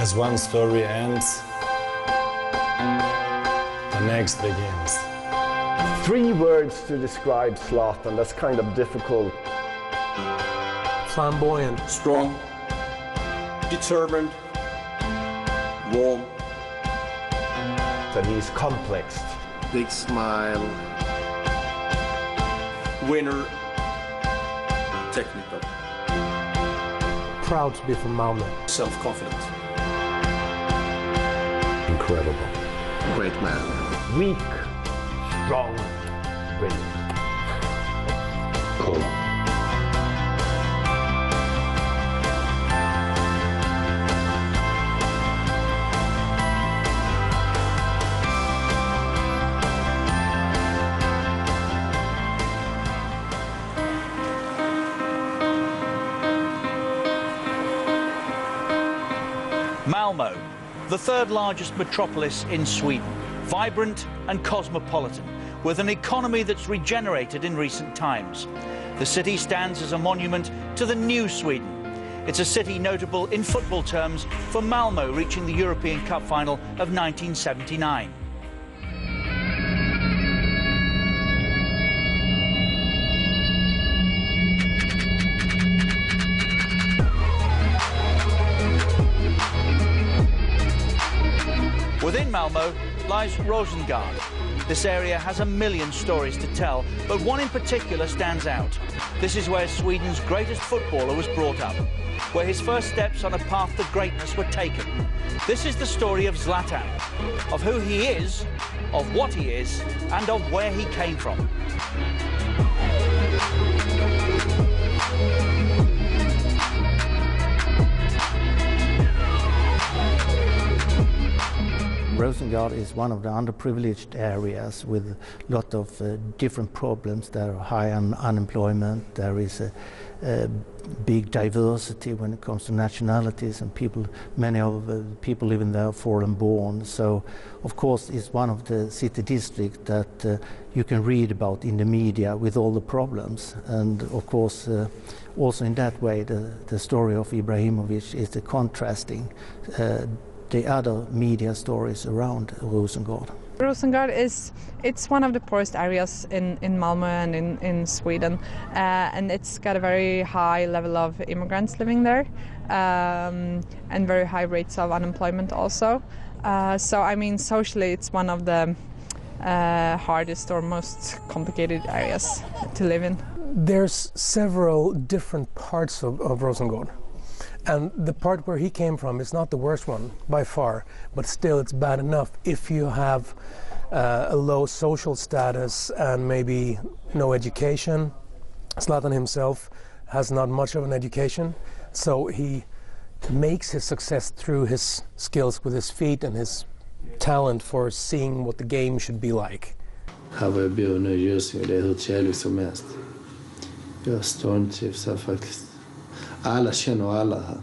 As one story ends, the next begins. 3 words to describe Zlatan, that's kind of difficult. Flamboyant. Strong. Determined. Warm. That he's complex. Big smile. Winner. Technical. Proud to be from Malmö. Self-confident. Incredible. Great man. Weak, strong, brilliant. Cool. Malmö, the third largest metropolis in Sweden, vibrant and cosmopolitan, with an economy that's regenerated in recent times. The city stands as a monument to the new Sweden. It's a city notable in football terms for Malmö reaching the European Cup final of 1979. Within Malmö lies Rosengård. This area has a million stories to tell, but one in particular stands out. This is where Sweden's greatest footballer was brought up, where his first steps on a path to greatness were taken. This is the story of Zlatan, of who he is, of what he is, and of where he came from. Rosengård is one of the underprivileged areas with a lot of different problems. There are high unemployment, there is a big diversity when it comes to nationalities, and many of the people living there are foreign born. So of course it's one of the city districts that you can read about in the media with all the problems. And of course also in that way the story of Ibrahimovic is the contrasting the other media stories around Rosengård. Rosengård it's one of the poorest areas in Malmö and in Sweden, and it's got a very high level of immigrants living there, and very high rates of unemployment also. So I mean, socially it's one of the hardest or most complicated areas to live in. There's several different parts of Rosengård. And the part where he came from is not the worst one by far, but still it's bad enough if you have a low social status and maybe no education. Zlatan himself has not much of an education, so he makes his success through his skills with his feet and his talent for seeing what the game should be like. Här var jag bor nu just nu, det är hur trevligt som helst. Jag stormtrivs här faktiskt. Alla känner alla här.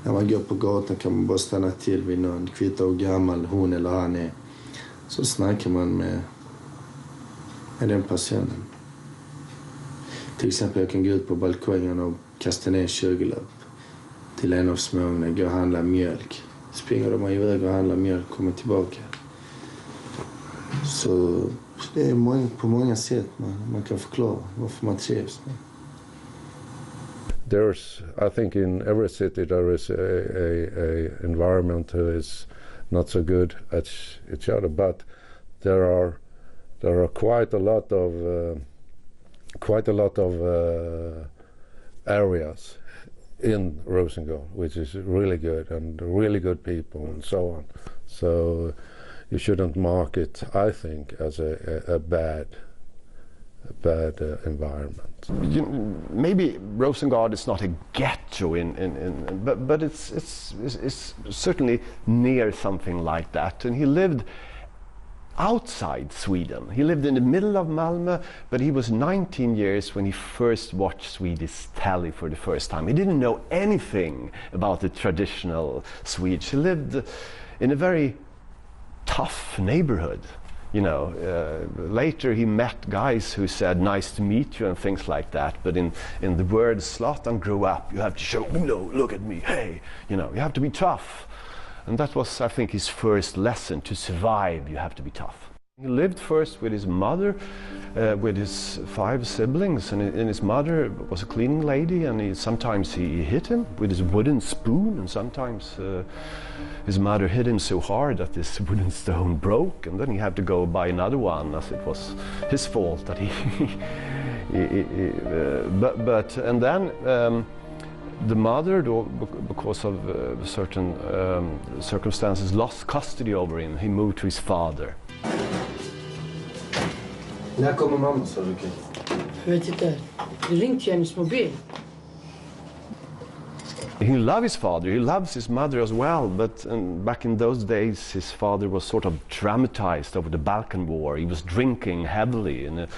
När man går på gatan kan man bara stanna till vid någon, kvittar hur gammal hon eller han är. Så snackar man med den personen. Till exempel jag kan gå ut på balkongen och kasta ner en 20-lapp till en av småungarna, gå och handla mjölk. Springer de iväg och handlar mjölk, kommer tillbaka. Så det är på många sätt man kan förklara varför man trivs med. I think in every city there is a environment who is not so good at each other, but there are quite a lot of areas in Rosengård which is really good and really good people and so on. So you shouldn't mark it, I think, as a bad environment. Maybe Rosengård is not a ghetto but it's certainly near something like that. And he lived outside Sweden. He lived in the middle of Malmö, but he was 19 years when he first watched Swedish telly for the first time. He didn't know anything about the traditional Swedes. He lived in a very tough neighborhood. You know, later he met guys who said, nice to meet you and things like that. But in the words Zlatan grew up, you have to show, no, look at me, hey, you know, you have to be tough. And that was, I think, his first lesson. To survive, you have to be tough. He lived first with his mother, with his 5 siblings, and his mother was a cleaning lady, and sometimes he hit him with his wooden spoon, and sometimes his mother hit him so hard that this wooden stone broke, and then he had to go buy another one, as it was his fault that and then the mother, because of certain circumstances, lost custody over him. He moved to his father. När kommer mamma, sa du? Jag vet inte. Du ringde till hennes mobil. He loved his father, he loves his mother as well, but back in those days his father was sort of traumatized over the Balkan War. He was drinking heavily, and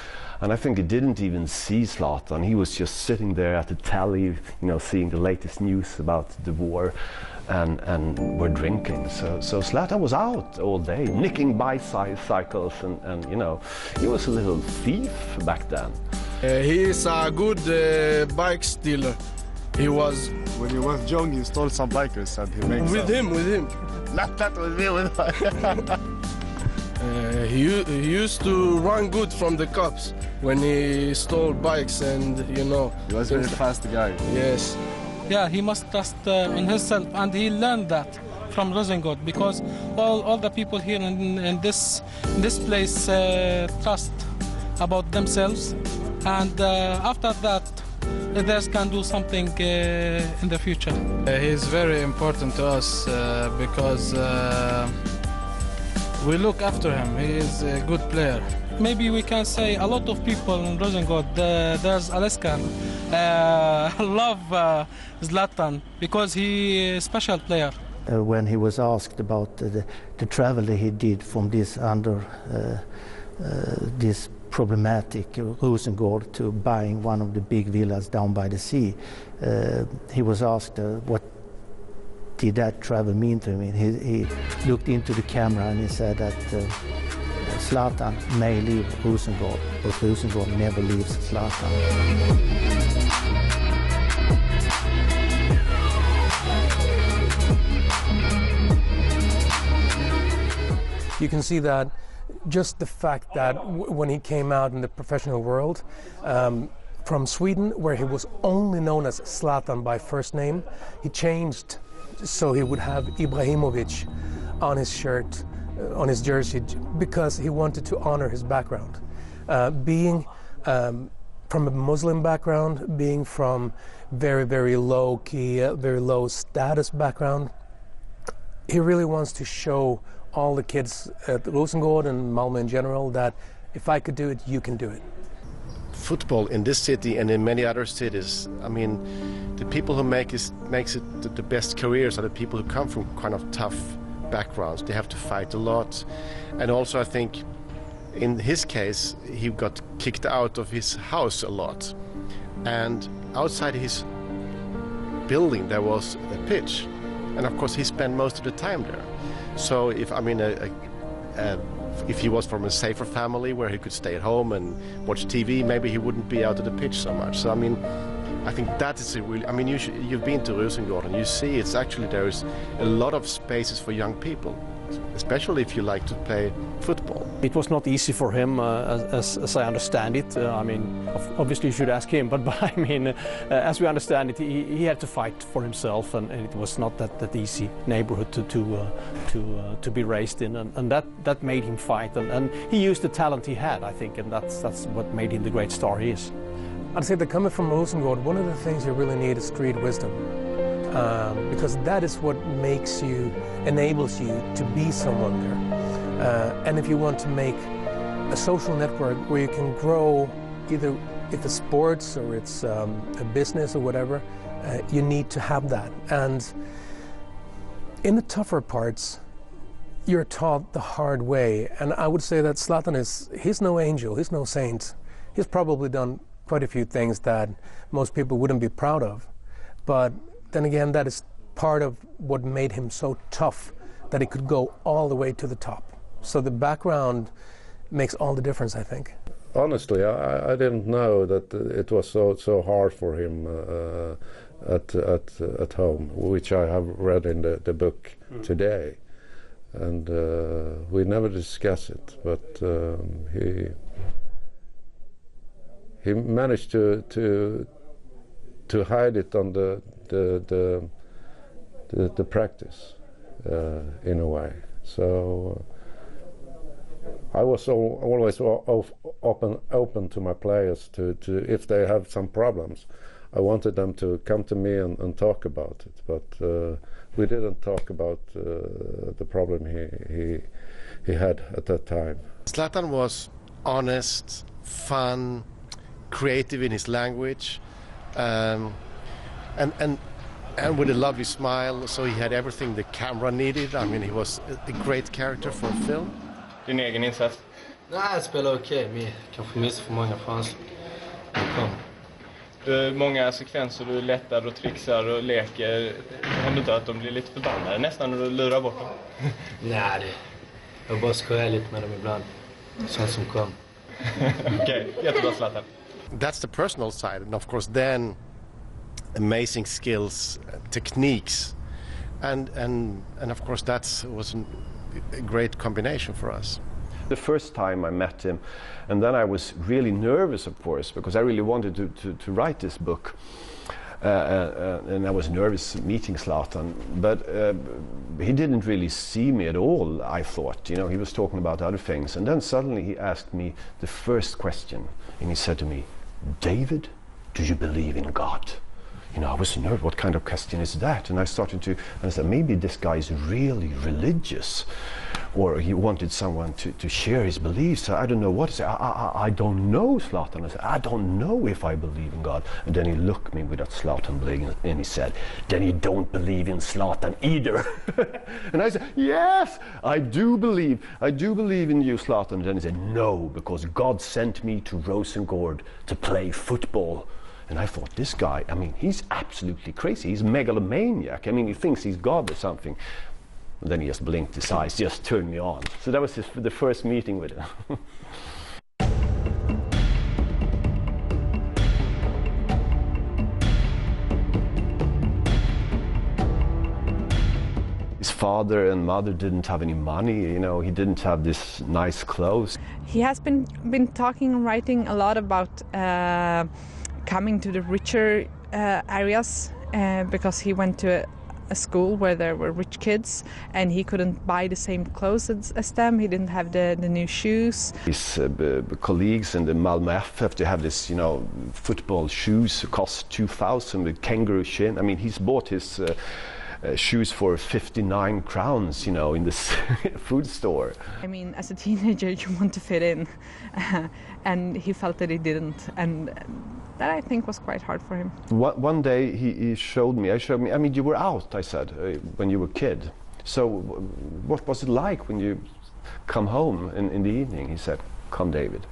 I think he didn't even see Zlatan. He was just sitting there at the telly, you know, seeing the latest news about the war, and were drinking. So Zlatan was out all day, nicking bicycles, and you know, he was a little thief back then. He is a good bike stealer. He was. When he was young, he stole some bikers and he makes with him. Not that with me, with he used to run good from the cops when he stole bikes, and you know. He was a very fast guy. Yes. Yeah, he must trust on himself, and he learned that from Rosengård, because all the people here in this place trust about themselves, and after that others can do something in the future. He's very important to us because we look after him. He is a good player. Maybe we can say a lot of people in Rosengård, there's Alaska, love Zlatan because he is a special player. When he was asked about the travel he did from this this problematic Rosengård to buying one of the big villas down by the sea, he was asked what did that travel mean to him. He looked into the camera and he said that Zlatan may leave Rosengård, but Rosengård never leaves Zlatan. You can see that just the fact that when he came out in the professional world, from Sweden, where he was only known as Zlatan by first name, he changed so he would have Ibrahimovic on his shirt, on his jersey, because he wanted to honor his background. Being from a Muslim background, being from very, very low-key, very low-status background, he really wants to show all the kids at Rosengård and Malmö in general that if I could do it, you can do it. Football in this city and in many other cities, I mean, the people who makes it the best careers are the people who come from kind of tough backgrounds. They have to fight a lot. And also I think in his case, he got kicked out of his house a lot. And outside his building there was a pitch. And of course he spent most of the time there. So if he was from a safer family where he could stay at home and watch TV, maybe he wouldn't be out of the pitch so much. So I mean, I think that is a really, I mean, you've been to Rosengård and you see it's actually there's a lot of spaces for young people, especially if you like to play football. It was not easy for him, as I understand it. I mean, obviously you should ask him, but I mean, as we understand it, he had to fight for himself, and it was not that easy neighborhood to be raised in, and that made him fight, and he used the talent he had, I think, and that's what made him the great star he is. I'd say that coming from Rosengård, one of the things you really need is street wisdom. Because that is what enables you to be someone there. And if you want to make a social network where you can grow, either if it's sports or it's a business or whatever, you need to have that. And in the tougher parts, you're taught the hard way. And I would say that Zlatan he's no angel, he's no saint. He's probably done quite a few things that most people wouldn't be proud of. But then again, that is part of what made him so tough, that he could go all the way to the top. So the background makes all the difference, I think. Honestly, I didn't know that it was so hard for him at home, which I have read in the book. today, and we never discuss it. But he managed to hide it on the practice in a way. So I was always open to my players to if they have some problems. I wanted them to come to me and talk about it, but we didn't talk about the problem he had at that time. Zlatan was honest, fun, creative in his language, and with a lovely smile, so he had everything the camera needed. I mean, he was a great character for a film. Din egen insats? Nej, jag spelar okej. Men kanske miss för många chanser. Många sekvenser du lättar och trixar och leker. Händer inte att de blir lite förbannade nästan när du lurar bort dem? Nej, jag bara skojar lite med dem ibland. Sånt som kom. Okay, jättebra Zlatan. That's the personal side, and of course then amazing skills, techniques, and of course that was a great combination for us. The first time I met him, and then I was really nervous, of course, because I really wanted to write this book, and I was nervous meeting Zlatan, but he didn't really see me at all, I thought. You know, he was talking about other things, and then suddenly he asked me the first question, and he said to me, "David, do you believe in God?" You know, I was nervous. What kind of question is that? And I started to, and I said, maybe this guy is really religious, or he wanted someone to share his beliefs. I don't know what to say. I don't know, Zlatan. I said, I don't know if I believe in God. And then he looked at me with that Zlatan blik, and he said, then you don't believe in Zlatan either. And I said, yes, I do believe in you, Zlatan. And then he said, no, because God sent me to Rosengård to play football. And I thought, this guy, I mean, he's absolutely crazy. He's a megalomaniac. I mean, he thinks he's God or something. And then he just blinked his eyes, just turned me on. So that was the first meeting with him. His father and mother didn't have any money, you know, he didn't have this nice clothes. He has been talking and writing a lot about coming to the richer areas because he went to a school where there were rich kids and he couldn't buy the same clothes as them. He didn't have the new shoes. His colleagues in the Malmö FF, they have this, you know, football shoes cost 2,000 with kangaroo shin. I mean, he's bought his shoes for 59 crowns, you know, in this food store. I mean, as a teenager, you want to fit in, and he felt that he didn't, and that I think was quite hard for him. One day he showed me, I mean, you were out, I said, when you were a kid. So what was it like when you come home in the evening? He said, come, David.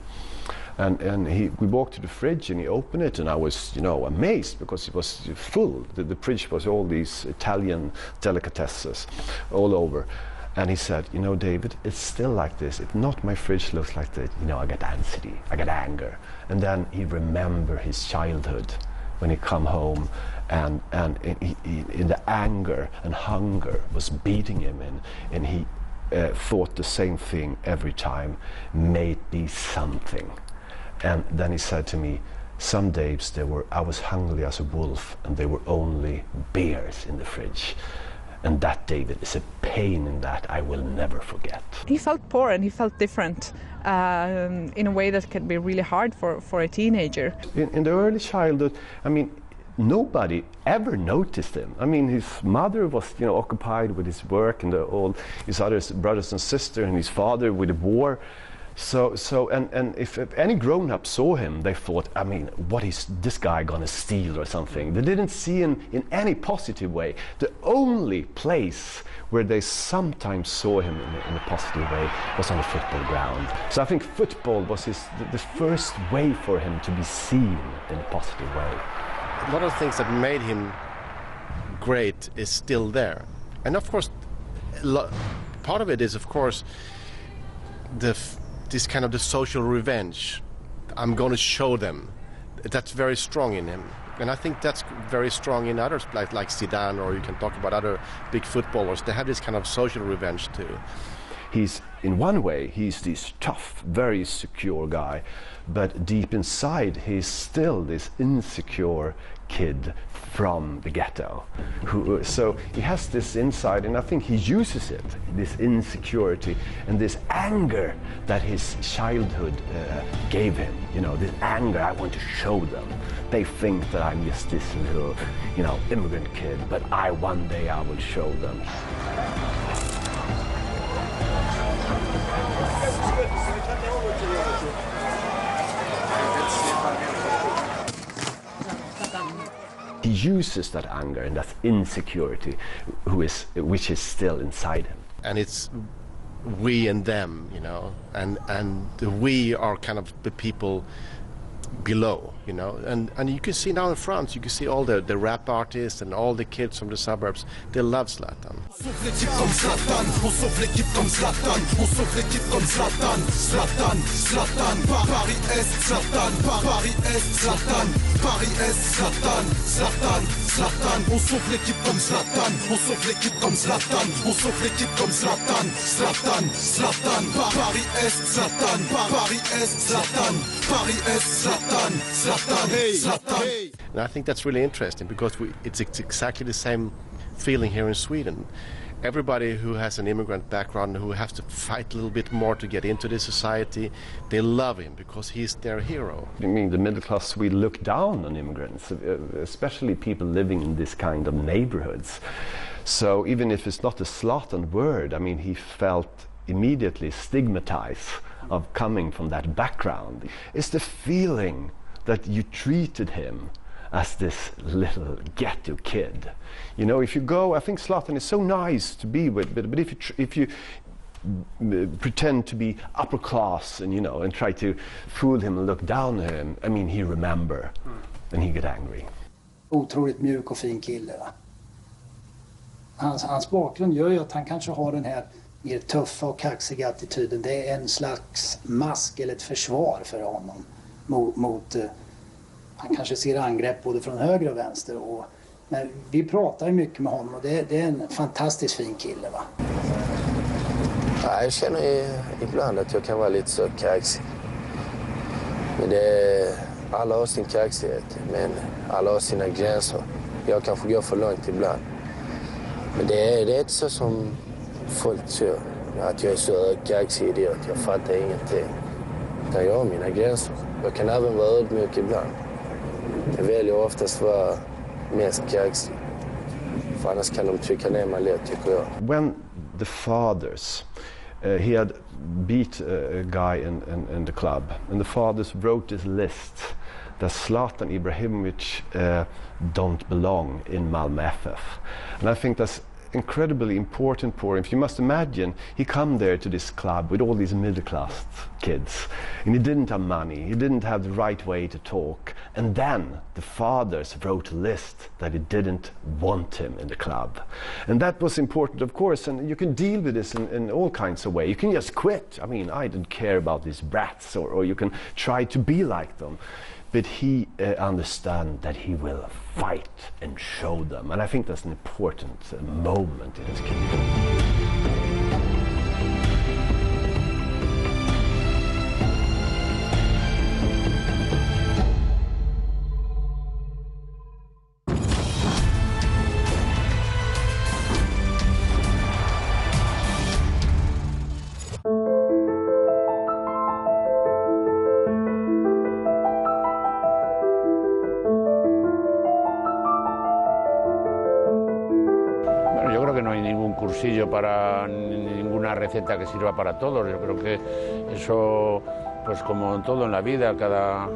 And we walked to the fridge and he opened it, and I was, you know, amazed because it was full. The fridge was all these Italian delicatesses all over. And he said, you know, David, it's still like this. If not my fridge looks like that, you know, I get anxiety, I get anger. And then he remembered his childhood when he come home, and in the anger and hunger was beating him, and he thought the same thing every time, may it be something. And then he said to me, some days I was hungry as a wolf and there were only beers in the fridge. And that, David, is a pain in that I will never forget. He felt poor and he felt different in a way that can be really hard for a teenager. In the early childhood, I mean, nobody ever noticed him. I mean, his mother was, you know, occupied with his work and all his other brothers and sisters, and his father with the war. So if any grown-up saw him, they thought, I mean, what is this guy gonna steal or something? They didn't see him in any positive way. The only place where they sometimes saw him in a positive way was on the football ground. So I think football was the first way for him to be seen in a positive way. A lot of things that made him great is still there. And of course, part of it is, of course, this kind of the social revenge. I'm going to show them. That's very strong in him. And I think that's very strong in others, like Zidane, or you can talk about other big footballers. They have this kind of social revenge too. He's, in one way, he's this tough, very secure guy, but deep inside he's still this insecure kid from the ghetto. So he has this inside, and I think he uses it, this insecurity and this anger that his childhood gave him. You know, this anger, I want to show them. They think that I'm just this little, you know, immigrant kid, but one day I will show them. He uses that anger and that insecurity, which is still inside him. And it's we and them, you know, and we are kind of the people below, you know, and you can see now in France, you can see all the rap artists and all the kids from the suburbs, they love Zlatan. And I think that's really interesting because it's exactly the same feeling here in Sweden. Everybody who has an immigrant background, who has to fight a little bit more to get into this society, they love him because he's their hero. I mean, the middle class, we look down on immigrants, especially people living in this kind of neighborhoods. So even if it's not a Zlatan word, I mean, he felt immediately stigmatized of coming from that background. It's the feeling that you treated him as this little ghetto kid. You know, if you go, I think Zlatan is so nice to be with, but if you pretend to be upper class and, you know, and try to fool him and look down on him, I mean, he remember and he get angry. Otroligt mjuk och fin kille, va? Hans bakgrund gör ju att han kanske har den här mer tuffa och kaxiga attityden. Det är en slags mask eller ett försvar för honom mot han kanske ser angrepp både från höger och vänster. Men vi pratar ju mycket med honom och det är en fantastiskt fin kille, va? Ja, jag känner ibland att jag kan vara lite så kaxig. Men alla har sin kaxighet, men alla har sina gränser. Jag kanske går för långt ibland. Men det är inte så som folk tror, att jag är så kaxig idiot, jag fattar ingenting. Utan jag har mina gränser. Jag kan även vara ödmjuk ibland. Jag väljer oftast vara mest kaxig. För annars kan de trycka ner mig lätt, tycker jag. When the fathers, he had beat a guy in the club, and the fathers wrote this list that Zlatan Ibrahimovic don't belong in Malmö FF. And I think that's incredibly important for him. If you must imagine, he come there to this club with all these middle-class kids, and he didn't have money, he didn't have the right way to talk, and then the fathers wrote a list that he didn't want him in the club. And that was important, of course, and you can deal with this in all kinds of ways. You can just quit. I mean, I don't care about these brats, or you can try to be like them. But he understands that he will fight and show them. And I think that's an important moment in his career. Para ninguna receta que sirva para todos. Yo creo que eso, pues como en todo en la vida, cada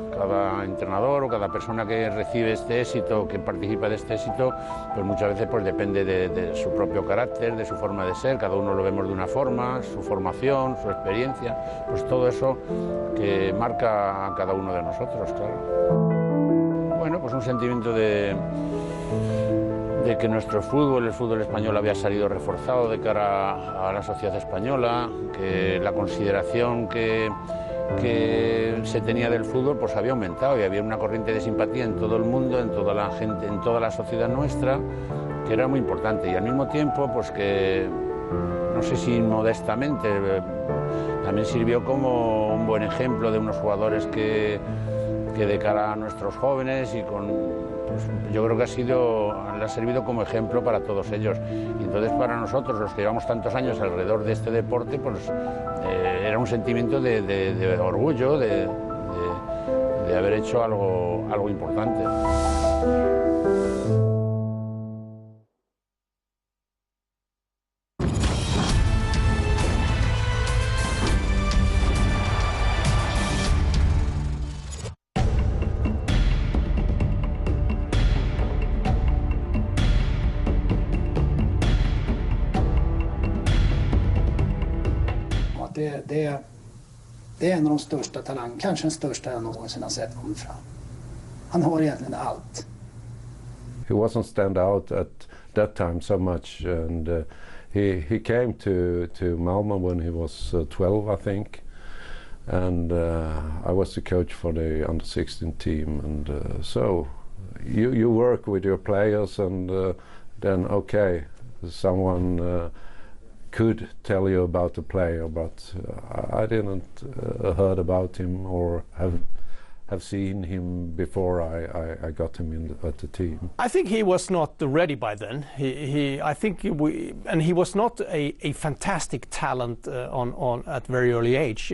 entrenador o cada persona que recibe este éxito, que participa de este éxito, pues muchas veces pues depende de su propio carácter, de su forma de ser. Cada uno lo vemos de una forma, su formación, su experiencia, pues todo eso que marca a cada uno de nosotros, claro. Bueno, pues un sentimiento de que nuestro fútbol, el fútbol español, había salido reforzado de cara a la sociedad española, que la consideración que que se tenía del fútbol pues había aumentado y había una corriente de simpatía en todo el mundo, en toda la gente, en toda la sociedad nuestra, que era muy importante. Y al mismo tiempo, pues que, no sé si modestamente, también sirvió como un buen ejemplo de unos jugadores que de cara a nuestros jóvenes y con, pues, yo creo que le ha servido como ejemplo para todos ellos. Y entonces para nosotros, los que llevamos tantos años alrededor de este deporte, pues era un sentimiento de orgullo, de haber hecho algo importante. Det är en av de största talang, kanske den största jag någonsin har sett komma fram. Han har egentligen allt. He wasn't stand out at that time so much, and he came to Malmö when he was 12, I think, and I was the coach for the under-16 team, and so you work with your players, and then okay, someone could tell you about the player, but I didn't heard about him or have seen him before I got him at the team. I think he was not ready by then. He was not a fantastic talent at very early age.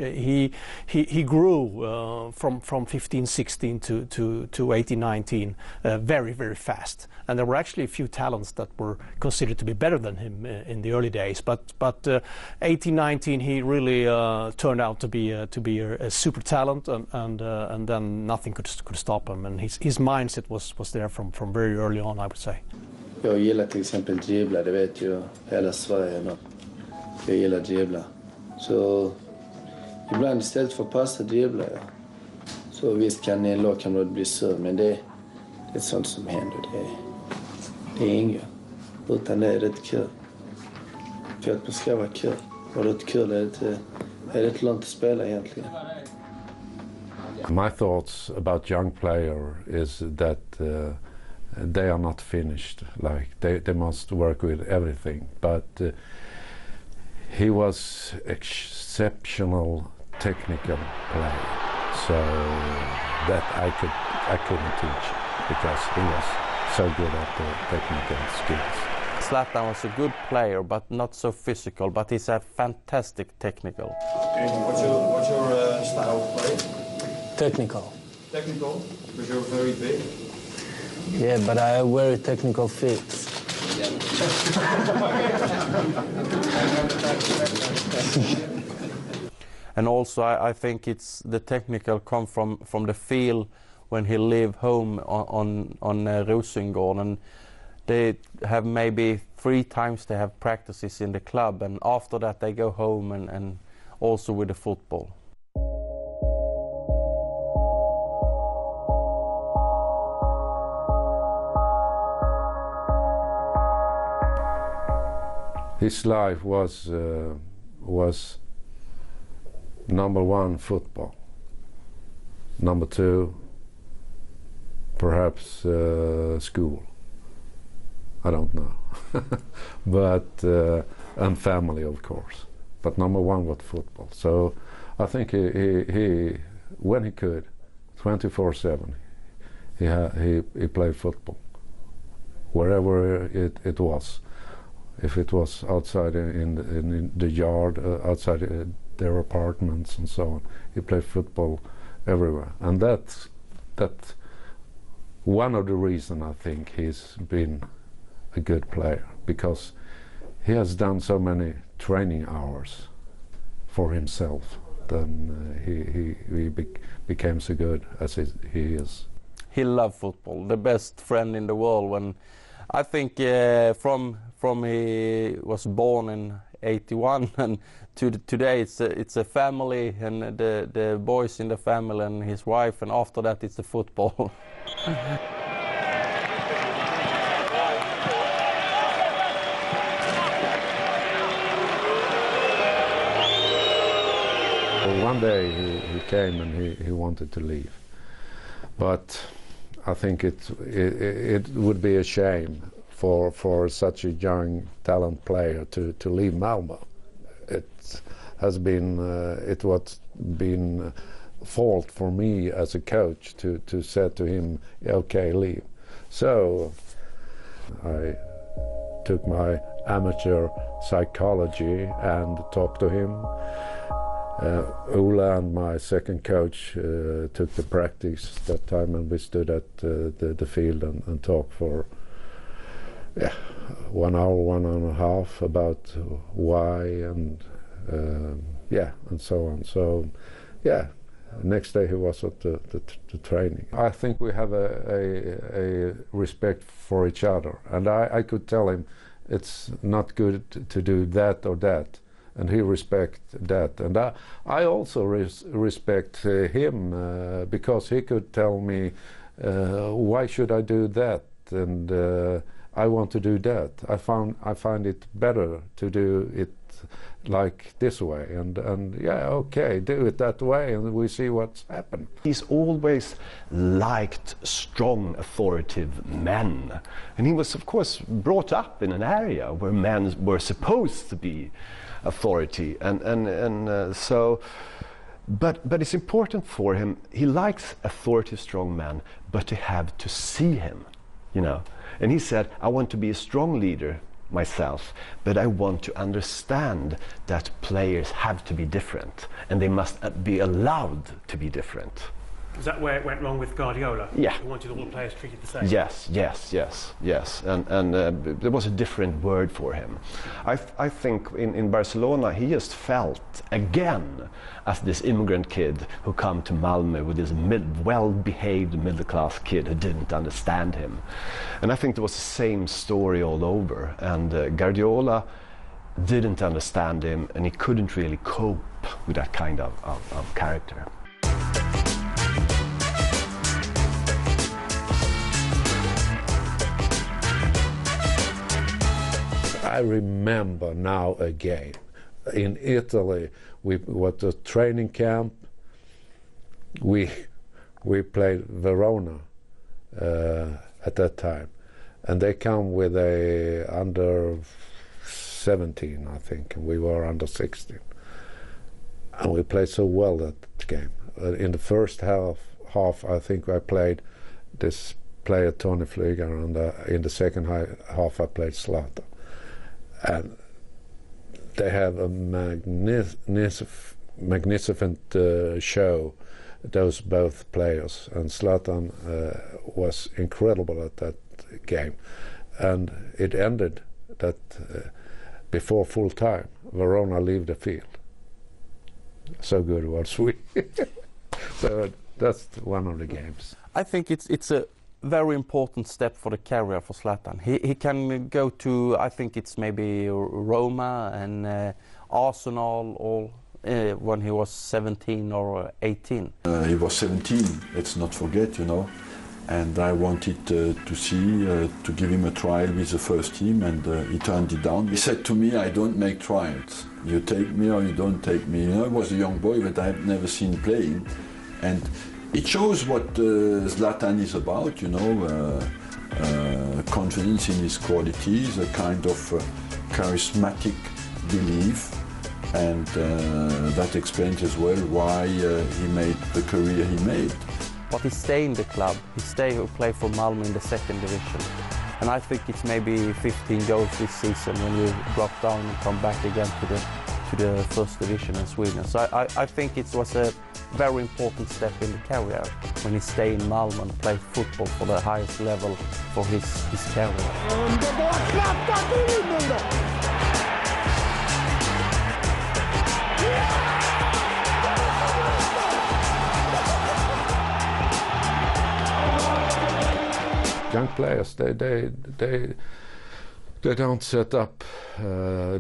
He grew from 15, 16 to 18, 19 very, very fast. And there were actually a few talents that were considered to be better than him in the early days. But 18, 19, he really turned out to be a super talent, and then nothing could stop him. And his mindset was there from very early on, I would say. Jag gillar till exempel dribbla, det vet ju hela Sverige. Jag gillar dribbla. Så ibland istället för att passa dribblar jag. Så visst kan en lagkamrat bli sur, men det är sånt som händer. Det är inget. Utan det är rätt kul. För att man ska vara kul. Och rätt kul är det långt att spela egentligen. My thoughts about young player is that they are not finished. Like they must work with everything. But he was exceptional technical player, so that I couldn't teach because he was so good at the technical skills. Zlatan was a good player, but not so physical. But he's a fantastic technical. Okay, what's your style of play? Technical. Technical, because you're very big. Yeah, but I have very technical feet. And also, I think it's the technical come from the feel when he live home on Rosengård, and they have maybe 3 times they have practices in the club, and after that they go home and also with the football. His life was number 1 football, number 2 perhaps school. I don't know, but and family of course. But number 1 was football. So I think he when he could, 24/7, he played football wherever it was. If it was outside in the yard, outside their apartments and so on, he played football everywhere. And that's one of the reasons I think he's been a good player, because he has done so many training hours for himself. Then he became so good as he is. He loved football, the best friend in the world. When I think from he was born in 81 and to today it's a family, and the boys in the family and his wife, and after that it's the football. One day he came and he wanted to leave, but I think it would be a shame for such a young talent player to leave Malmö. It has been it was been fault for me as a coach to say to him, okay, leave. So I took my amateur psychology and talked to him. Ola and my second coach took the practice that time, and we stood at the field and talked for 1 hour, 1.5 about why and and so on. So next day he was at the training. I think we have a respect for each other, and I could tell him it's not good to do that or that, and he respect that, and I also respect him because he could tell me why should I do that, and I want to do that. I find it better to do it like this way, and okay, do it that way, and we see what's happened. He's always liked strong, authoritative men, and he was, of course, brought up in an area where men were supposed to be authority, so. But it's important for him. He likes authoritative, strong men, but to have to see him, And he said, I want to be a strong leader myself, but I want to understand that players have to be different, and they must be allowed to be different. Is that where it went wrong with Guardiola? Yeah. He wanted all the players treated the same? Yes. And there was a different word for him. I think in Barcelona he just felt again as this immigrant kid who come to Malmö with this well-behaved middle-class kid who didn't understand him. And I think there was the same story all over. And Guardiola didn't understand him, and he couldn't really cope with that kind of character. I remember now a game in Italy. We was a training camp. We played Verona at that time, and they come with a under 17, I think, and we were under 16, and we played so well that game. In the first half, I think I played this player Tony Flyger, and in the second half I played Zlatan. And they have a magnificent show, those both players. And Zlatan was incredible at that game. And it ended that before full time, Verona leave the field. So good was we. So that's one of the games. I think it's a very important step for the career for Zlatan. He can go to, I think it's maybe Roma and Arsenal, all when he was 17 or 18. He was 17, let's not forget, and I wanted to give him a trial with the first team, and he turned it down. He said to me, I don't make trials. You take me or you don't take me. I was a young boy, but I've never seen playing. And it shows what Zlatan is about, confidence in his qualities, a kind of charismatic belief, and that explains as well why he made the career he made. But he stayed in the club. He play for Malmö in the second division. And I think it's maybe 15 goals this season when you drop down and come back again to the first division in Sweden. So I think it was a very important step in the career when he stayed in Malmö and played football for the highest level for his career. Young players, they don't set up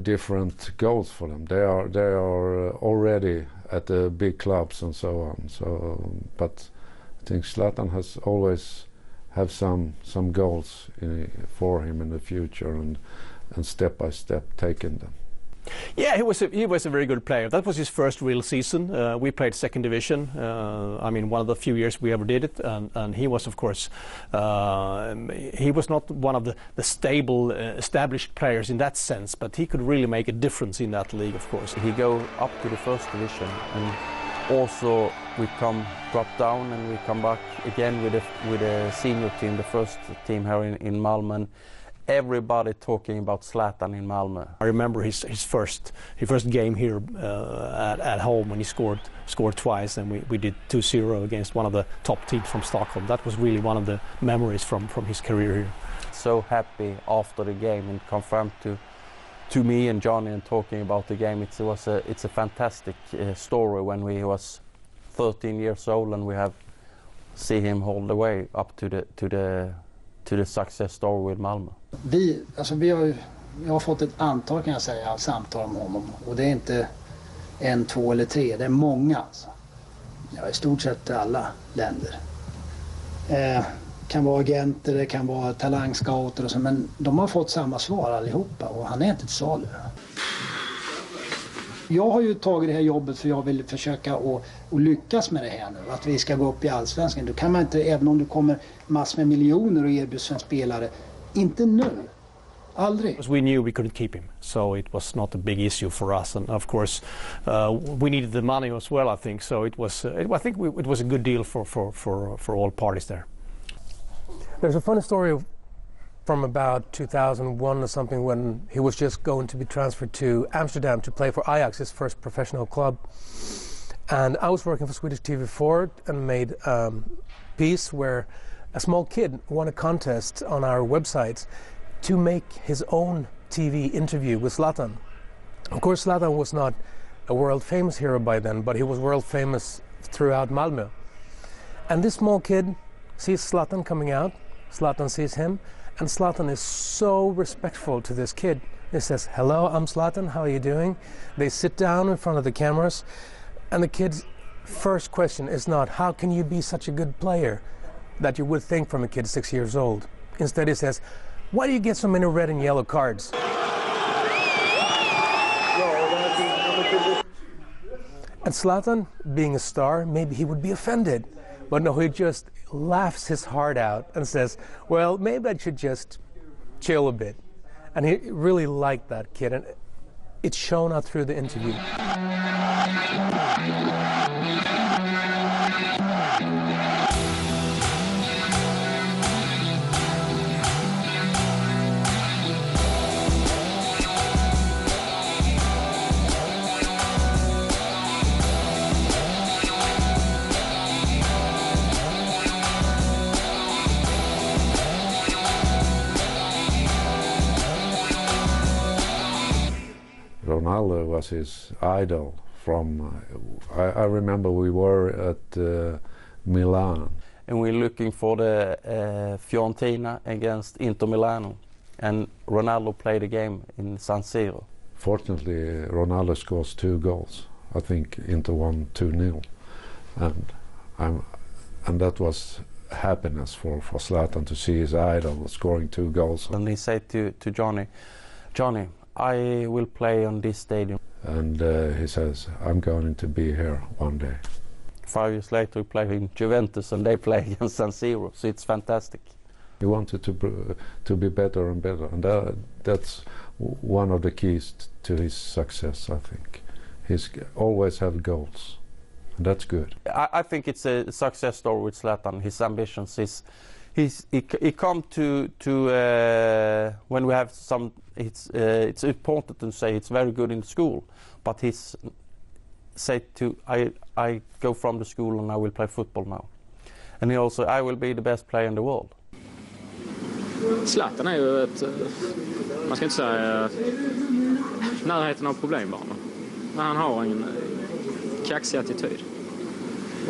different goals for them. They are already at the big clubs and so on. So, but I think Zlatan has always have some goals for him in the future, and step by step taken them. Yeah, he was a very good player. That was his first real season. We played second division. I mean, one of the few years we ever did it, and he was, of course, he was not one of the stable, established players in that sense, but he could really make a difference in that league, of course. He go up to the first division, and also we drop down, and we come back again with a senior team, the first team here in Malmö. And everybody talking about Zlatan in Malmö. I remember his first game here at home when he scored twice, and we did 2-0 against one of the top teams from Stockholm. That was really one of the memories from his career here. So happy after the game and confirmed to me and Johnny and talking about the game. It's a fantastic story when we was 13 years old and we have see him all the way up to the success story with Malmö. Jag har fått ett antal, kan jag säga, samtal om honom, och det är inte 1, 2 eller 3, det är många alltså. Ja, i stort sett alla länder. Kan vara agenter, det kan vara talangscouter och så, men de har fått samma svar allihopa, och han är inte till salu. Jag har ju tagit det här jobbet för jag vill försöka att lyckas med det här nu. Att vi ska gå upp i allsvenskan. Då kan man inte, även om det kommer massor med miljoner och erbjuds en spelare, inte nu. Aldrig. We knew we couldn't keep him, so it was not a big issue for us. And of course, we needed the money as well, I think. So it was a good deal for all parties there. There's a funny story from about 2001 or something, when he was just going to be transferred to Amsterdam to play for Ajax, his first professional club. And I was working for Swedish TV4 and made a piece where a small kid won a contest on our website to make his own TV interview with Zlatan. Of course, Zlatan was not a world famous hero by then, but he was world famous throughout Malmö. And this small kid sees Zlatan coming out, Zlatan sees him, and Zlatan is so respectful to this kid. He says, "Hello, I'm Zlatan, how are you doing?" They sit down in front of the cameras, and the kid's first question is not, "How can you be such a good player?" that you would think from a kid 6 years old. Instead he says, "Why do you get so many red and yellow cards?" And Zlatan, being a star, maybe he would be offended. But no, he just laughs his heart out and says, "Well, maybe I should just chill a bit." And he really liked that kid, and it's shown out through the interview. Ronaldo was his idol from, I remember we were at Milan. And we're looking for the Fiorentina against Inter Milano. And Ronaldo played a game in San Siro. Fortunately, Ronaldo scores 2 goals. I think Inter won 2-0. And that was happiness for Zlatan to see his idol scoring 2 goals. And he said to Johnny, "Johnny, I will play on this stadium." And he says, "I'm going to be here one day." 5 years later we play in Juventus and they play against San Siro, so it's fantastic. He wanted to be better and better, and that's one of the keys to his success, I think. He's always have goals, and that's good. I think it's a success story with Zlatan, his ambitions. He come to when we have some. It's important to say it's very good in school, but he's said to I go from the school and I will play football now, and he also I will be the best player in the world. Zlatan är ju ett, man ska inte säga närheten av problembarn, men han har en kaxig attityd,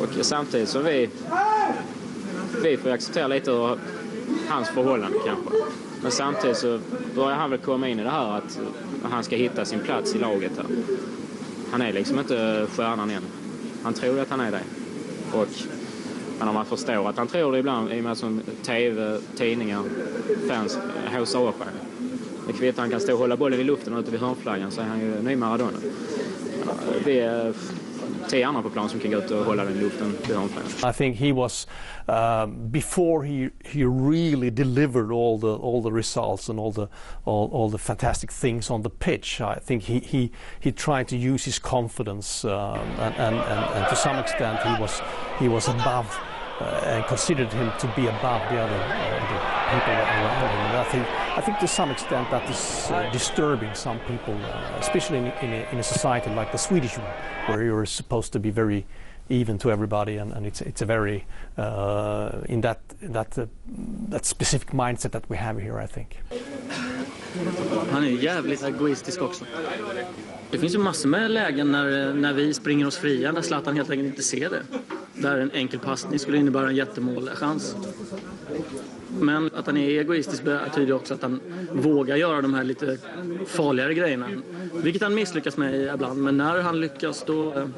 och samtidigt så vi får acceptera lite av hans förhållande kanske. Men samtidigt så börjar han väl komma in i det här att han ska hitta sin plats i laget här. Han är liksom inte stjärnan än. Han tror att han är det. Men om man förstår att han tror det ibland, i och med som tv, tidningar, fans, haussar upp. Det kvittar, han kan stå och hålla bollen i luften och ute vid hörnflaggan, så är han ju ny Maradona. Vi är 10 andra på plan som kan gå ut och hålla den i luften vid hörnflaggan. I think he was before he really delivered all the results and all the fantastic things on the pitch. I think he tried to use his confidence and to some extent he was above and considered him to be above the other people around him. And I think to some extent that is disturbing some people, especially in a society like the Swedish one, where you're supposed to be very even to everybody, and it's a very in that specific mindset that we have here, I think. Han är jävligt egoistisk också. Det finns ju massor med lägen när vi springer oss fria där Zlatan helt enkelt inte ser det. Där en enkel passning skulle innebära en jättemålchans. Men att han är egoistisk betyder också att han vågar göra de här lite farligare grejerna. Vilket han misslyckas med ibland, men när han lyckas då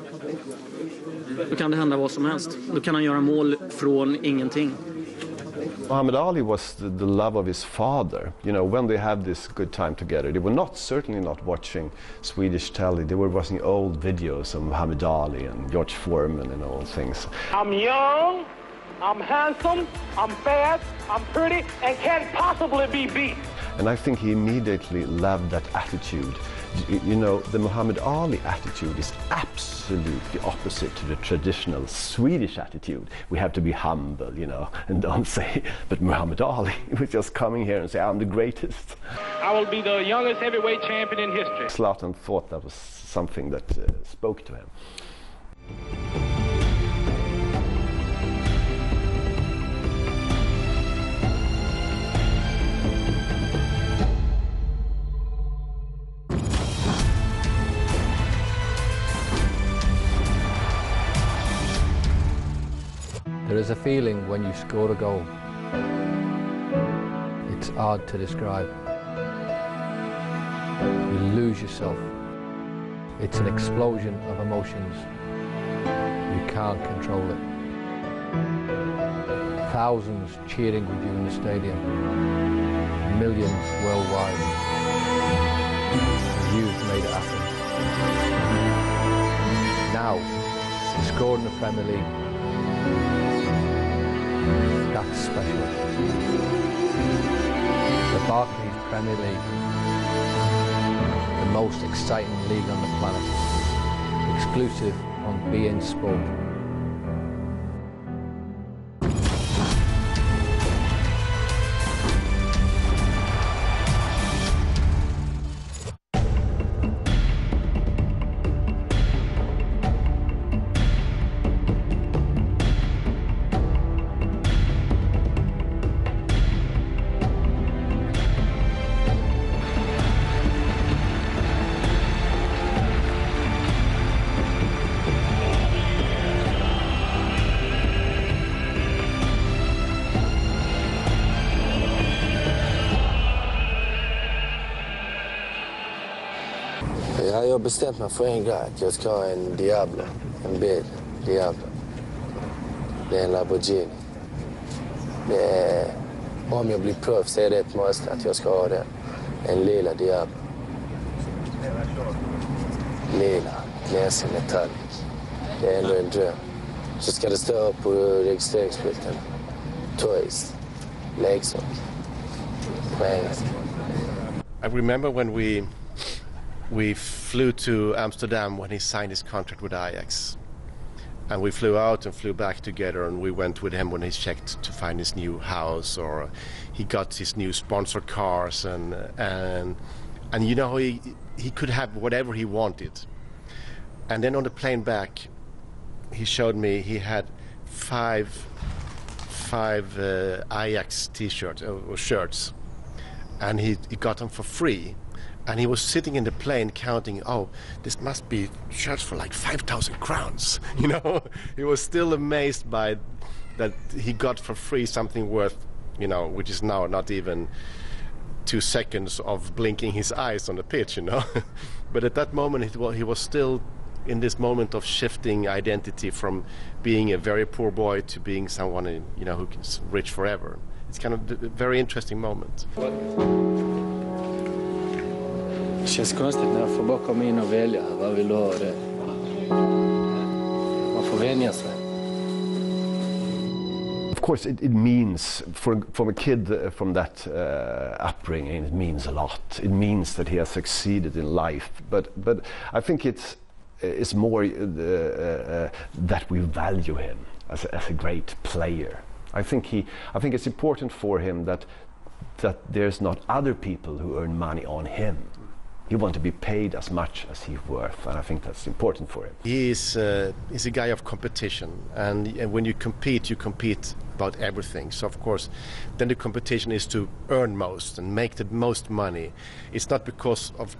kan det hända vad som helst. Då kan han göra mål från ingenting. Muhammad Ali was the love of his father. You know, when they had this good time together, they were certainly not watching Swedish telly. They were watching old videos of Muhammad Ali and George Foreman and all things. I'm young, I'm handsome, I'm fast, I'm pretty, and can't possibly be beat. And I think he immediately loved that attitude. You know, the Muhammad Ali attitude is absolutely opposite to the traditional Swedish attitude. We have to be humble, you know, and don't say, but Muhammad Ali was just coming here and say, I'm the greatest. I will be the youngest heavyweight champion in history. Zlatan thought that was something that spoke to him. There is a feeling when you score a goal. It's hard to describe. You lose yourself. It's an explosion of emotions. You can't control it. Thousands cheering with you in the stadium. Millions worldwide. You've made it happen. Now, scored in the Premier League. That's special. The Barclays Premier League, the most exciting league on the planet, exclusive on beIN Sport. Jag har bestämt mig för en grej, att jag ska ha en Diablo, en bil, Diablo. Det är en Lamborghini. Det är, om jag blir proffs är det ett måste att jag ska ha den. En lila Diablo. Lila, glänsig metallic. Det är ändå en dröm. Så ska det stå på registreringsskylten. Toys, leksak. På engelska. I remember when we flew to Amsterdam when he signed his contract with Ajax. And we flew out and flew back together, and we went with him when he checked to find his new house, or he got his new sponsored cars, and you know, he could have whatever he wanted. And then on the plane back, he showed me he had five Ajax t-shirts or shirts, and he got them for free. And he was sitting in the plane counting, oh, this must be shirts for like 5,000 crowns. You know, he was still amazed by that he got for free something worth, you know, which is now not even 2 seconds of blinking his eyes on the pitch, you know. But at that moment, he was still in this moment of shifting identity from being a very poor boy to being someone, you know, who's rich forever. It's kind of a very interesting moment. Det känns konstigt när jag får bara komma in och välja. Vad vill du ha det? Man får vänja sig. Of course, it means, from a kid from that upbringing, it means a lot. It means that he has succeeded in life. But I think it's more that we value him as a great player. I think it's important for him that there's not other people who earn money on him. He wants to be paid as much as he's worth, and I think that's important for him. He's a guy of competition, and when you compete about everything. So of course, then the competition is to earn most and make the most money. It's not because of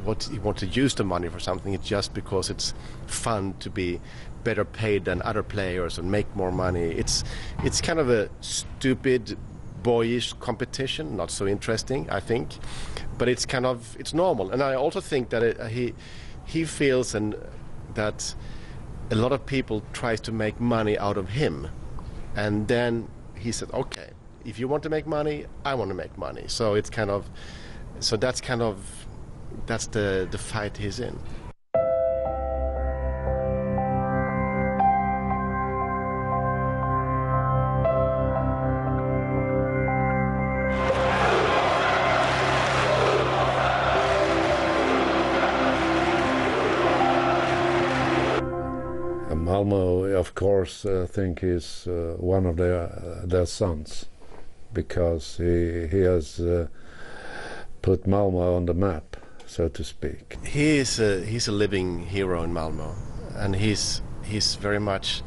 what he wants to use the money for something. It's just because it's fun to be better paid than other players and make more money. It's kind of a stupid, boyish competition, not so interesting, I think, but it's normal. And I also think that he feels that a lot of people tries to make money out of him, and then he said, okay, if you want to make money, I want to make money. So that's the fight he's in. Malmo, of course, I think he's one of their sons, because he has put Malmo on the map, so to speak. He's a living hero in Malmo, and he's very much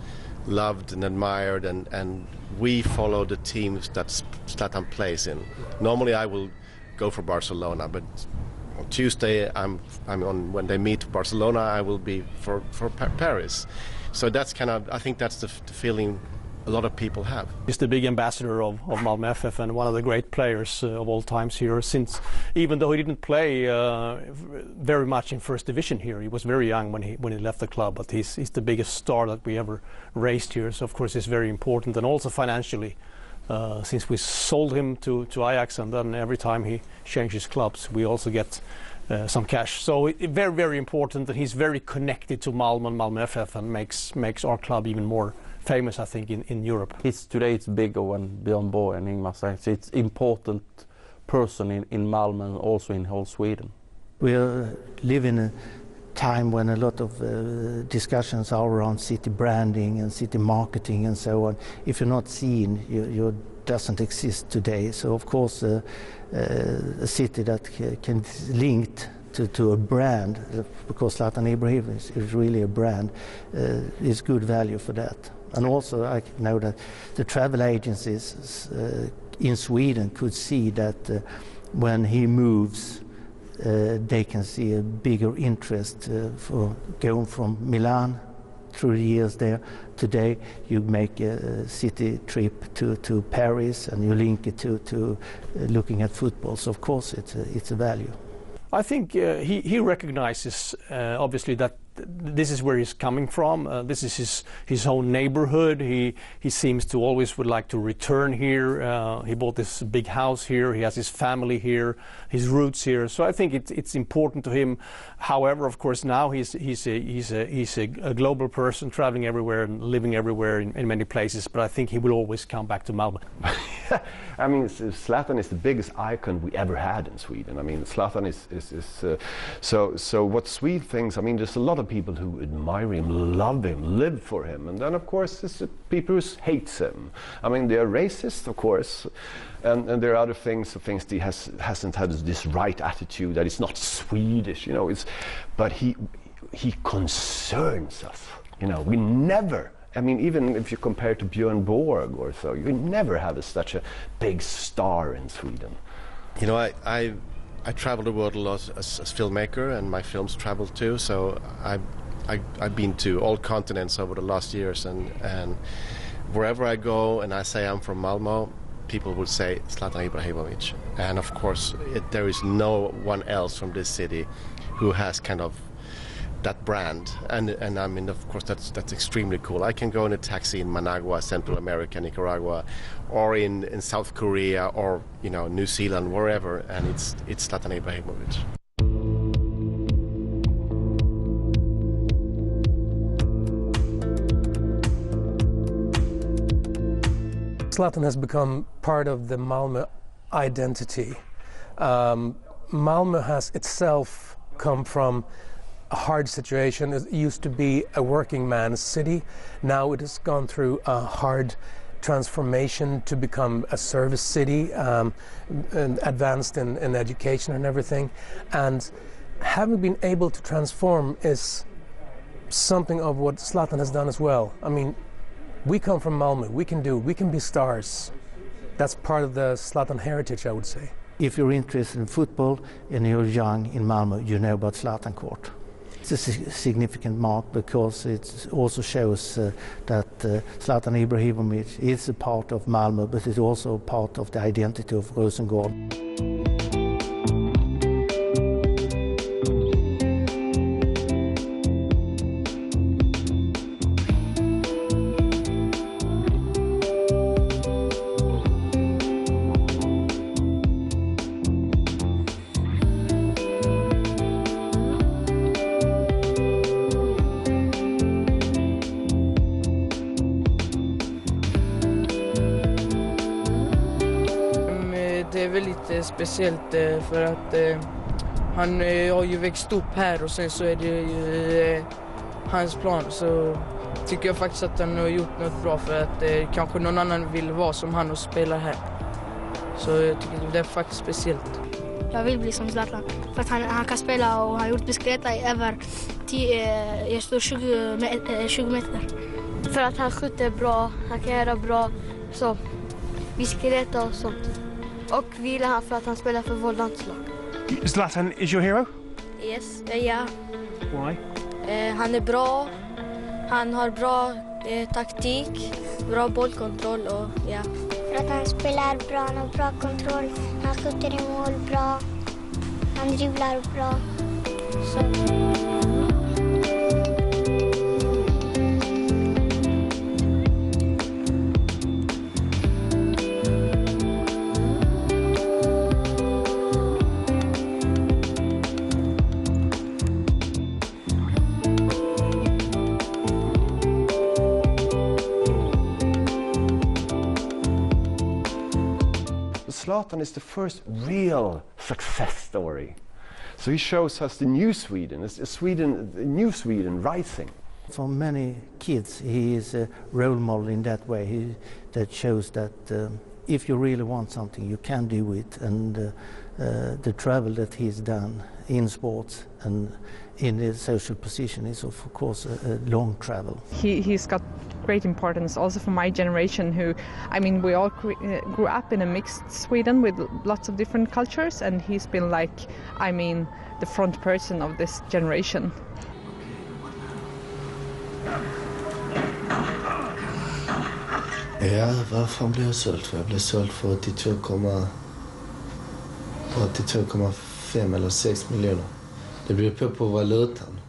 loved and admired, and we follow the teams that Zlatan plays in. Normally I will go for Barcelona, but on Tuesday I'm on, when they meet Barcelona, I will be for Paris. So that's I think that's the feeling a lot of people have. He's the big ambassador of Malmö FF and one of the great players of all times here, since even though he didn't play very much in first division here, he was very young when he left the club, but he's the biggest star that we ever raised here, so of course it's very important, and also financially, since we sold him to Ajax, and then every time he changes clubs we also get some cash. So very, very important, that he's very connected to Malmö and Malmö FF, and makes our club even more famous, I think, in Europe. Today it's bigger when Björn Borg and Ingmar say it's important person in Malmö and also in whole Sweden. We live in a time when a lot of discussions are around city branding and city marketing and so on. If you're not seen, you doesn't exist today. So of course a city that can link to a brand, because Zlatan Ibrahimovic is really a brand, is good value for that. And also I know that the travel agencies in Sweden could see that when he moves, they can see a bigger interest for going from Milan through the years there. Today you make a city trip to Paris and you link it to looking at football. So of course it's a value. I think he recognizes obviously that this is where he's coming from. This is his own neighborhood. He seems to always would like to return here. He bought this big house here. He has his family here, his roots here. So I think it's important to him. However, of course, now he's a global person, traveling everywhere and living everywhere in many places. But I think he will always come back to Malmö. I mean, Zlatan is the biggest icon we ever had in Sweden. I mean, Zlatan is so what Sweden thinks. I mean, there's a lot of people who admire him, love him, live for him, and then of course there's the people who hates him. I mean, they are racist, of course, and there are other things that he hasn't had this right attitude, that it's not Swedish, you know. But he concerns us, you know. We never. I mean, even if you compare to Björn Borg or so, you never have such a big star in Sweden. You know, I travel the world a lot as filmmaker, and my films travel too. So I've been to all continents over the last years, and wherever I go and I say I'm from Malmö, people will say Zlatan Ibrahimovic. And of course, there is no one else from this city who has kind of that brand, and I mean, of course, that's extremely cool. I can go in a taxi in Managua, Central America, Nicaragua, or in South Korea, or, you know, New Zealand, wherever, and it's Zlatan Ibrahimovic. Zlatan has become part of the Malmö identity. Malmö has itself come from a hard situation. It used to be a working man's city. Now it has gone through a hard transformation to become a service city, and advanced in education and everything. And having been able to transform is something of what Zlatan has done as well. I mean, we come from Malmö, we can be stars. That's part of the Zlatan heritage, I would say. If you're interested in football and you're young in Malmö, you know about Zlatan Court. It's a significant mark because it also shows that Zlatan Ibrahimovic is a part of Malmö, but it's also part of the identity of Rosengård. Det är väldigt speciellt för att han har ju växt upp här och sen så är det ju hans plan, så tycker jag faktiskt att han har gjort något bra för att kanske någon annan vill vara som han och spela här. Så jag tycker det är faktiskt speciellt. Jag vill bli som Zlatan för att han kan spela och har gjort bicicleta i över 20 meter. För att han skjuter bra, han kan göra bra så bicicleta och sånt. Och vi gillar han för att han spelar för vårt landslag. Zlatan is your hero? Yes, ja. Why? Han är bra, han har bra taktik, bra bollkontroll och ja. För att han spelar bra, han har bra kontroll, han skjuter i mål bra, han dribblar bra. Så. Zlatan is the first real success story. So he shows us the new Sweden, new Sweden rising. For many kids, he is a role model in that way. That shows that if you really want something, you can do it. And the travel that he's done in sports and in his social position is, of course, a long travel. He's got great importance also for my generation who, I mean, we all grew up in a mixed Sweden with lots of different cultures, and he's been like, I mean, the front person of this generation. Ja, varför blev jag såld för? Jag blev såld för 82,5 eller 6 miljoner. Det beror på valutan.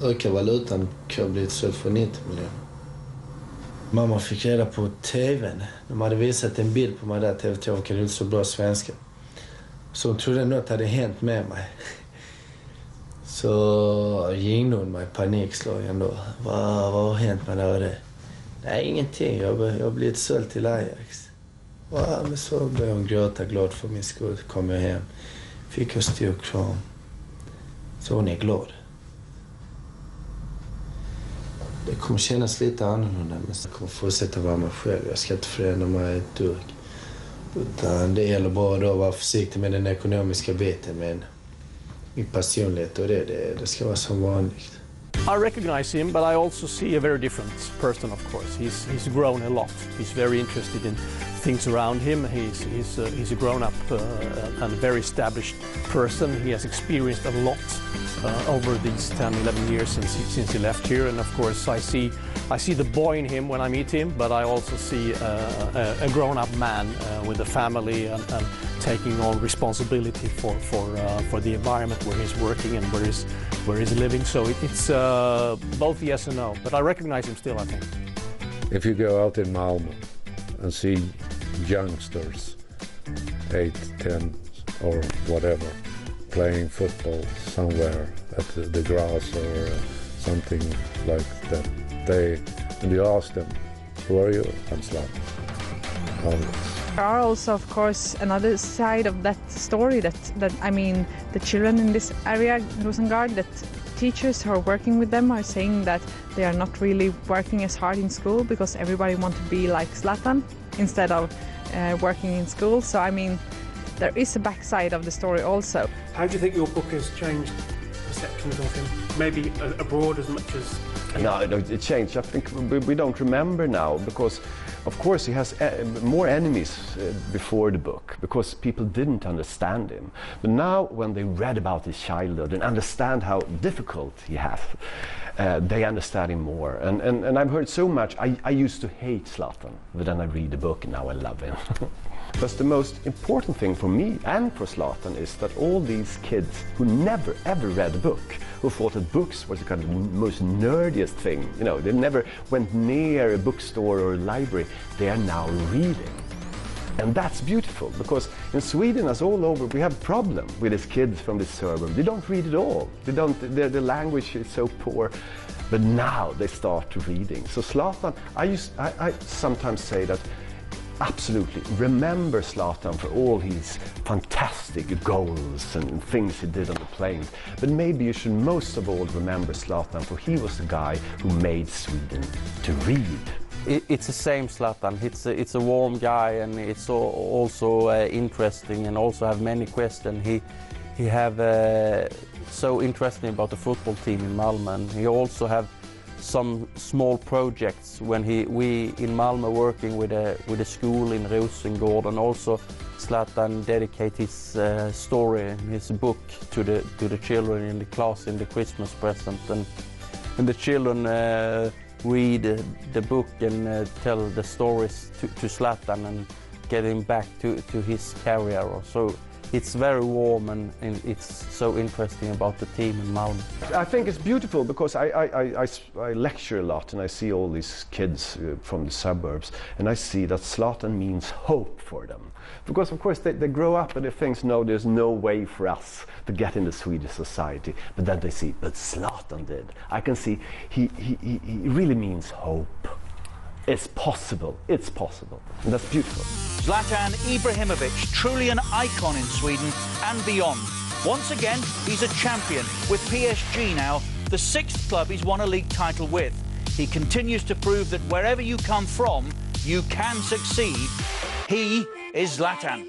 Ökar valutan kan jag bli såld för 90 miljoner. Mamma fick reda på tvn. De hade visat en bild på mig där, TV2, kan inte så bra svenska. Så hon trodde något hade hänt med mig. Så ringde hon mig i panikslagen då. Vad har hänt med det? Nej, ingenting. Jag har blivit såld till Ajax. Ja, men så började hon gråta glad för min skull. Kom jag hem. Fick jag stor kram. Så hon är glad. Det kommer kännas lite annorlunda, men jag kommer fortsätta vara mig själv. Jag ska inte förändra mig ett dugg. Utan det gäller bara då att vara försiktig med den ekonomiska biten. Men min personlighet och det ska vara som vanligt. I recognize him, but I also see a very different person, of course. He's grown a lot. He's very interested in things around him. He's a grown-up and very established person. He has experienced a lot over these 10, 11 years since he left here. And of course, I see the boy in him when I meet him, but I also see a grown-up man with a family and taking all responsibility for the environment where he's working and where he's living. So it's both yes and no, but I recognize him still, I think. If you go out in Malmö and see youngsters, 8, 10 or whatever, playing football somewhere at the grass or something like that, and you ask them, who are you? I'm Zlatan. always. There are also, of course, another side of that story that I mean, the children in this area, Rosengård, that teachers who are working with them are saying that they are not really working as hard in school because everybody wants to be like Zlatan instead of working in school. So, I mean, there is a backside of the story also. How do you think your book has changed perceptions of him? Maybe abroad as much as... No, it changed. I think we don't remember now because, of course, he has more enemies before the book because people didn't understand him. But now, when they read about his childhood and understand how difficult he has, they understand him more. And I've heard so much. I used to hate Zlatan, but then I read the book and now I love him. But the most important thing for me and for Zlatan is that all these kids who never ever read a book, who thought that books was the kind of most nerdiest thing, you know, they never went near a bookstore or a library, they are now reading. And that's beautiful, because in Sweden, as all over, we have a problem with these kids from this suburb. They don't read at all. The language is so poor. But now they start reading. So Zlatan, I sometimes say that absolutely remember Zlatan for all his fantastic goals and things he did on the plains. But maybe you should most of all remember Zlatan, for he was the guy who made Sweden to read. It's the same Zlatan. It's a warm guy, and it's also interesting, and also have many questions. He have so interesting about the football team in Malmö, and he also have some small projects when we in Malmö working with a school in Rosengård, and also Zlatan dedicate his story and his book to the children in the class in the Christmas present, and the children read the book and tell the stories to Zlatan and get him back to his career. So it's very warm, and it's so interesting about the team in Malmö. I think it's beautiful because I lecture a lot, and I see all these kids from the suburbs, and I see that Zlatan means hope for them. Because of course they grow up and they think, no, there's no way for us to get into Swedish society. But then they see, but Zlatan did. I can see he really means hope. It's possible, it's possible, and that's beautiful. Zlatan Ibrahimovic, truly an icon in Sweden and beyond. Once again, he's a champion with PSG now, the 6th club he's won a league title with. He continues to prove that wherever you come from, you can succeed. He is Zlatan.